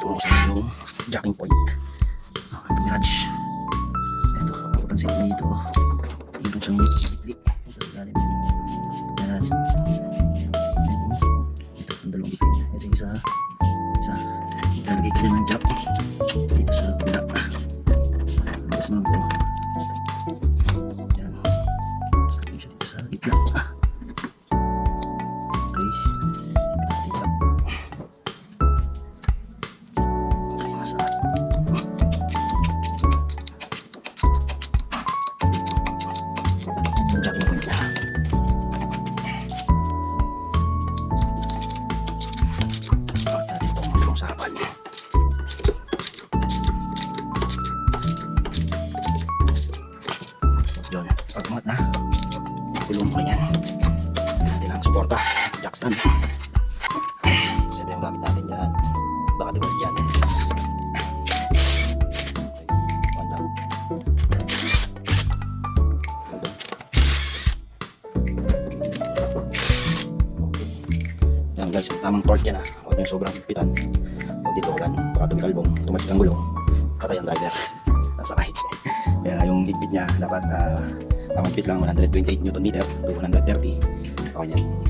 Turo ko sa inyo yung jacking point. Ito mirage. Ito, makapansin ko dito. Meron siyang bitli. Ito sa ilalim. Yan. Ito ang dalawang bitli. Ito yung isa. Ilalagay ko din ng jack. Dito sa kabila. Tapos naman po. Yan. Stop siya dito sa gitna. Okay. Ito jack. Okay, masaan. Yung jacking point niya. Sa harapan. Yun, pag umat na tulong mo yan natin ang suporta jack stand kasi ito yung gamit natin dyan, baka diwag dyan one down. Yan guys, tamang torque yan huwag nyo sobrang pitan. Dito ulan, baka tumikalbong, tumasik ang gulong, patay ang driver, nasakay. Kaya yung higpit niya dapat tamang higpit lang, 128 Nm to 130. Okay yan.